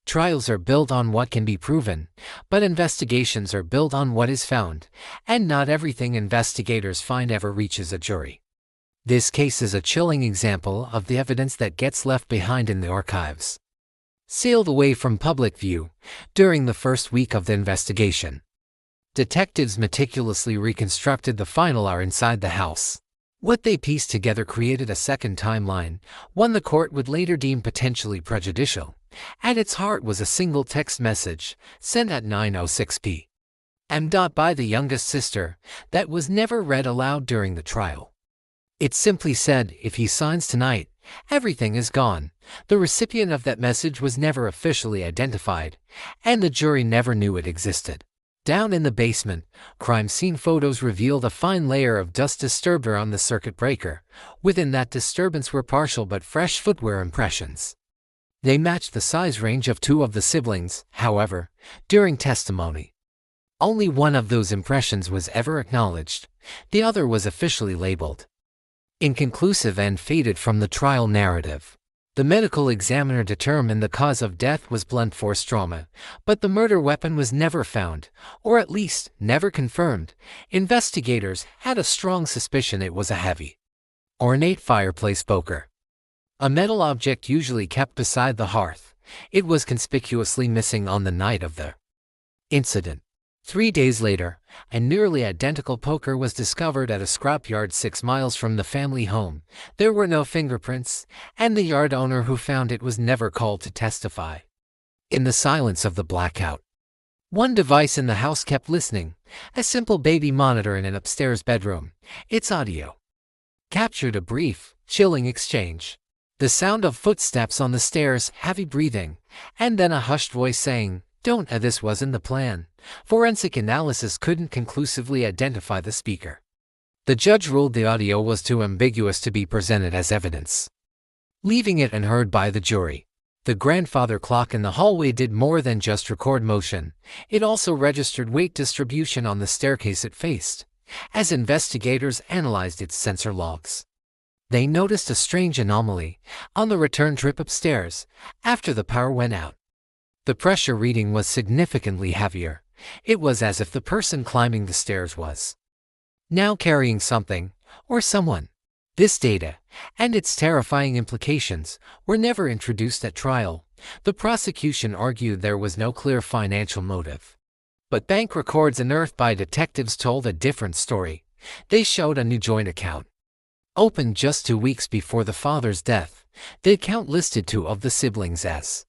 Trials are built on what can be proven, but investigations are built on what is found, and not everything investigators find ever reaches a jury. This case is a chilling example of the evidence that gets left behind in the archives. Sailed away from public view during the first week of the investigation. Detectives meticulously reconstructed the final hour inside the house. What they pieced together created a second timeline, one the court would later deem potentially prejudicial. At its heart was a single text message, sent at 9:06 p.m. by the youngest sister, that was never read aloud during the trial. It simply said, "If he signs tonight, everything is gone." The recipient of that message was never officially identified, and the jury never knew it existed. Down in the basement, crime scene photos revealed a fine layer of dust disturbed around the circuit breaker. Within that disturbance were partial but fresh footwear impressions. They matched the size range of two of the siblings, however, during testimony. Only one of those impressions was ever acknowledged. The other was officially labeled inconclusive and faded from the trial narrative. The medical examiner determined the cause of death was blunt force trauma, but the murder weapon was never found, or at least never confirmed. Investigators had a strong suspicion it was a heavy, ornate fireplace poker. A metal object usually kept beside the hearth. It was conspicuously missing on the night of the incident. 3 days later, a nearly identical poker was discovered at a scrapyard 6 miles from the family home. There were no fingerprints, and the yard owner who found it was never called to testify. In the silence of the blackout, one device in the house kept listening, a simple baby monitor in an upstairs bedroom. Its audio captured a brief, chilling exchange. The sound of footsteps on the stairs, heavy breathing, and then a hushed voice saying, "Don't, this wasn't the plan." Forensic analysis couldn't conclusively identify the speaker. The judge ruled the audio was too ambiguous to be presented as evidence, leaving it unheard by the jury. The grandfather clock in the hallway did more than just record motion. It also registered weight distribution on the staircase it faced. As investigators analyzed its sensor logs, they noticed a strange anomaly on the return trip upstairs after the power went out. The pressure reading was significantly heavier. It was as if the person climbing the stairs was now carrying something or someone. This data, and its terrifying implications, were never introduced at trial. The prosecution argued there was no clear financial motive. But bank records unearthed by detectives told a different story. They showed a new joint account, opened just 2 weeks before the father's death. The account listed 2 of the siblings as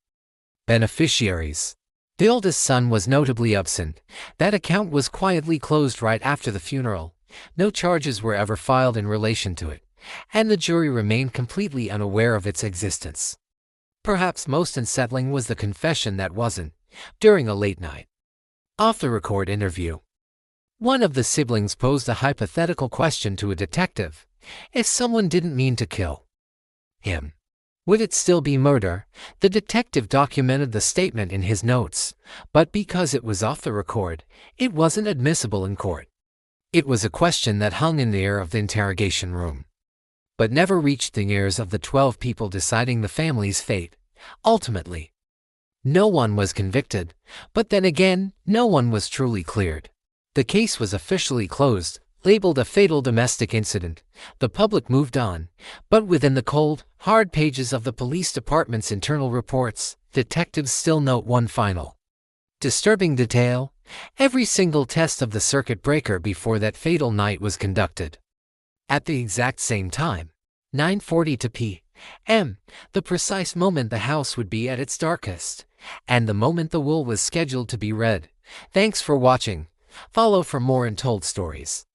beneficiaries. The oldest son was notably absent. That account was quietly closed right after the funeral. No charges were ever filed in relation to it, and the jury remained completely unaware of its existence. Perhaps most unsettling was the confession that wasn't, during a late-night, off-the-record interview. One of the siblings posed a hypothetical question to a detective. If someone didn't mean to kill him, would it still be murder? The detective documented the statement in his notes, but because it was off the record, it wasn't admissible in court. It was a question that hung in the air of the interrogation room, but never reached the ears of the 12 people deciding the family's fate. Ultimately, no one was convicted, but then again, no one was truly cleared. The case was officially closed, labeled a fatal domestic incident. The public moved on, but within the cold, hard pages of the police department's internal reports, detectives still note one final disturbing detail. Every single test of the circuit breaker before that fatal night was conducted at the exact same time, 9:42 p.m., the precise moment the house would be at its darkest, and the moment the will was scheduled to be read. Thanks for watching. Follow for more Untold Stories.